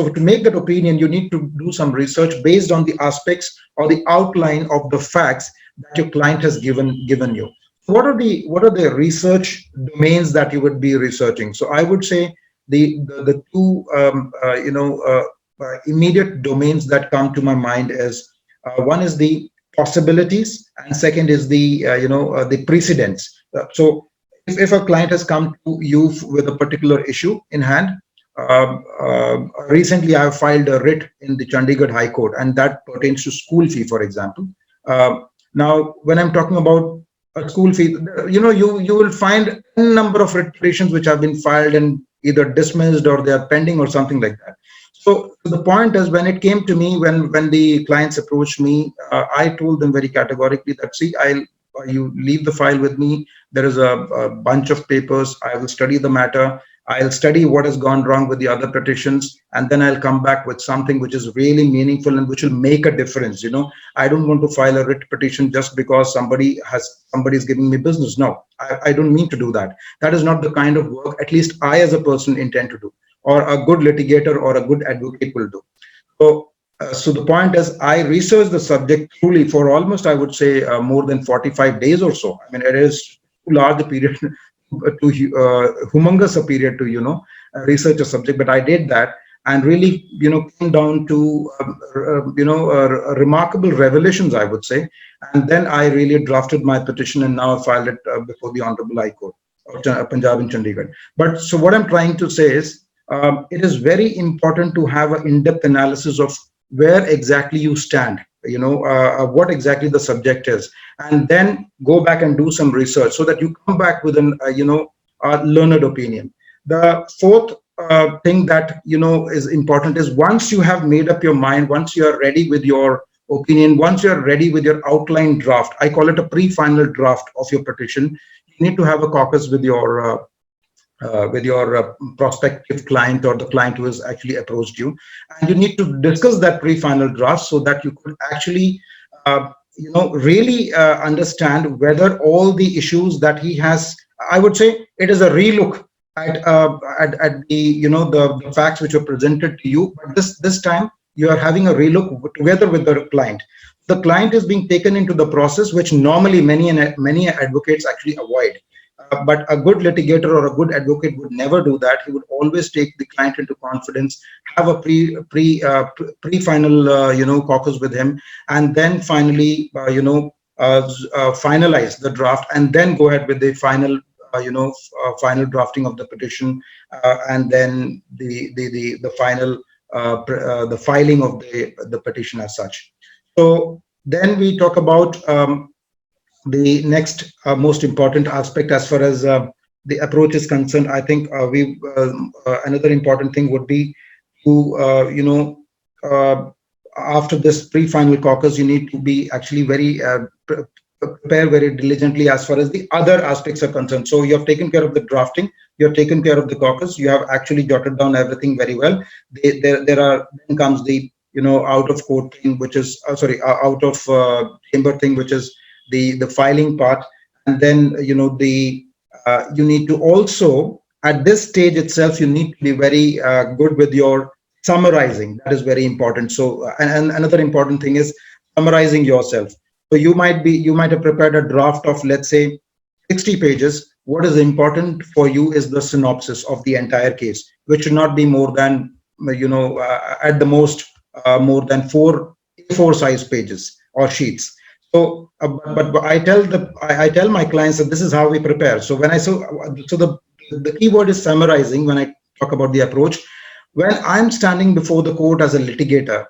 so to make that opinion, you need to do some research based on the aspects or the outline of the facts that your client has given you. What are the research domains that you would be researching? So I would say the two immediate domains that come to my mind is, one is the possibilities, and second is the precedents. So if a client has come to you with a particular issue in hand, recently I have filed a writ in the Chandigarh High Court, and that pertains to school fee, for example. Now, when I'm talking about a school fee, you will find a number of writ petitions which have been filed and either dismissed or they are pending or something like that. So the point is, when it came to me, when the clients approached me, I told them very categorically that, see, you leave the file with me. There is a bunch of papers. I will study the matter. I'll study what has gone wrong with the other petitions, and then I'll come back with something which is really meaningful and which will make a difference. I don't want to file a writ petition just because somebody is giving me business. No, I don't mean to do that. That is not the kind of work, at least I as a person, intend to do, or a good litigator or a good advocate will do. So the point is, I researched the subject truly for almost, I would say, more than 45 days or so. I mean, it is too large a period, humongous a period to research a subject, but I did that, and really came down to remarkable revelations, I would say. And then I really drafted my petition, and now I filed it before the Honorable High Court of Punjab in Chandigarh. But so what I'm trying to say is, it is very important to have an in-depth analysis of where exactly you stand, what exactly the subject is, and then go back and do some research so that you come back with a learned opinion. The fourth thing that is important is, once you have made up your mind, once you are ready with your opinion, once you are ready with your outline draft, I call it a pre-final draft of your petition, you need to have a caucus with your prospective client, or the client who has actually approached you, and you need to discuss that pre-final draft so that you could actually really understand whether all the issues that he has, I would say it is a relook at the facts which were presented to you, but this time you are having a relook together with the client. The client is being taken into the process, which normally many advocates actually avoid. But a good litigator or a good advocate would never do that. He would always take the client into confidence, have a pre-final caucus with him, and then finally finalize the draft, and then go ahead with the final final drafting of the petition, and then the final the filing of the petition as such. So then we talk about the next most important aspect as far as the approach is concerned. I think another important thing would be to after this pre-final caucus, you need to be actually very prepare very diligently as far as the other aspects are concerned. So you have taken care of the drafting, you have taken care of the caucus, you have actually jotted down everything very well. Then comes the out of court thing, which is out of chamber thing, which is the filing part. And then you need to also, at this stage itself, you need to be very good with your summarizing. That is very important. So and another important thing is summarizing yourself. So you might have prepared a draft of, let's say, 60 pages. What is important for you is the synopsis of the entire case, which should not be more than at the most more than 4 A4 size pages or sheets. So but I tell my clients that this is how we prepare. So the key word is summarizing when I talk about the approach. When I'm standing before the court as a litigator,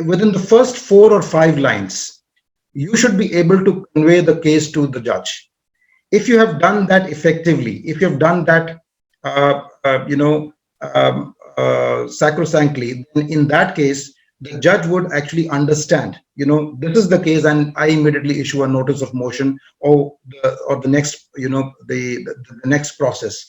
within the first 4 or 5 lines, you should be able to convey the case to the judge. If you have done that effectively, if you have done that sacrosanctly, then in that case, the judge would actually understand, this is the case, and I immediately issue a notice of motion, or the next, the next process.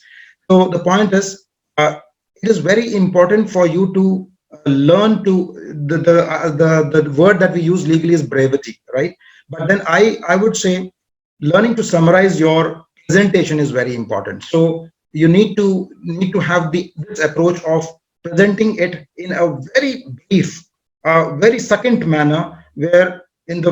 So the point is, it is very important for you to learn to the word that we use legally is brevity, right? But then I would say learning to summarize your presentation is very important. So you need to have this approach of presenting it in a very brief, very succinct manner, where in the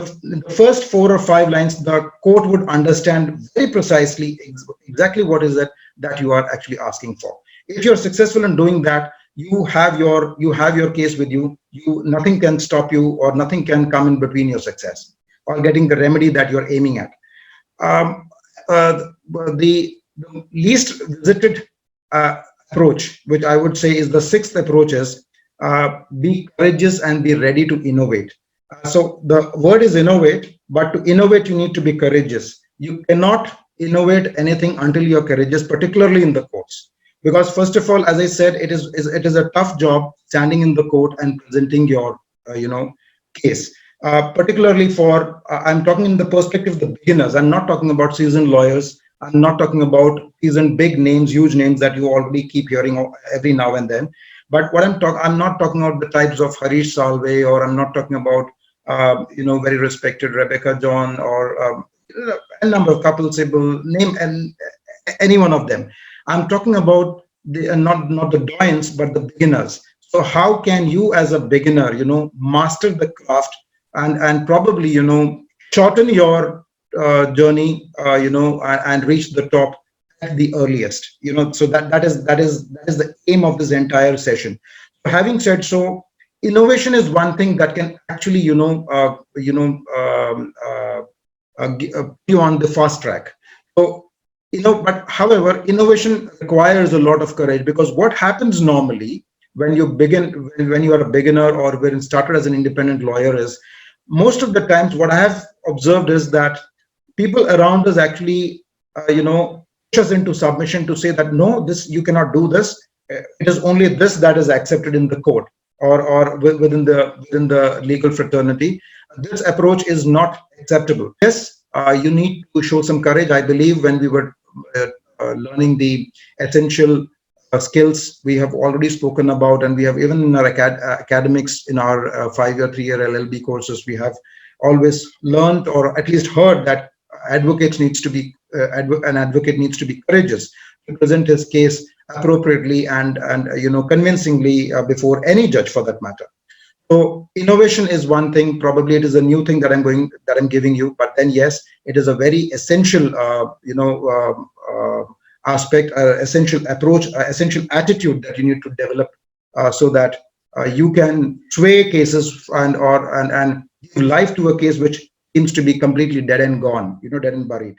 first 4 or 5 lines, the court would understand very precisely exactly what is it that you are actually asking for. If you're successful in doing that, you have your case with you. Nothing can stop you, or nothing can come in between your success or getting the remedy that you're aiming at. Um, the least visited approach, which I would say is the sixth approach, is be courageous and be ready to innovate. So the word is innovate, but to innovate, you need to be courageous. You cannot innovate anything until you're courageous, particularly in the courts. Because first of all, as I said, it is a tough job standing in the court and presenting your case. Particularly for I'm talking in the perspective of the beginners. I'm not talking about seasoned lawyers. I'm not talking about seasoned big names, huge names that you already keep hearing every now and then. But I'm not talking about the types of Harish Salve, or I'm not talking about very respected Rebecca John, or a number of Kapil Sibal, name and any one of them. I'm talking about the not the doyens, but the beginners. So how can you, as a beginner, master the craft, and probably shorten your journey, and reach the top at the earliest. So that is the aim of this entire session. Having said so, innovation is one thing that can actually put you on the fast track. So but however, innovation requires a lot of courage, because what happens normally when you begin, when you are a beginner or when you started as an independent lawyer, is most of the times what I have observed is that people around us actually push us into submission to say that no, this you cannot do this. It is only this that is accepted in the court, or within the legal fraternity. This approach is not acceptable. Yes, you need to show some courage. I believe when we were learning the essential skills we have already spoken about, and we have even in our academics, in our 5-year 3-year LLB courses, we have always learned, or at least heard, that an advocate needs to be courageous to present his case appropriately and convincingly before any judge, for that matter. So innovation is one thing. Probably it is a new thing that I'm giving you, but then yes, it is a very essential aspect, essential approach, essential attitude that you need to develop, so that you can sway cases and give life to a case which seems to be completely dead and gone, dead and buried.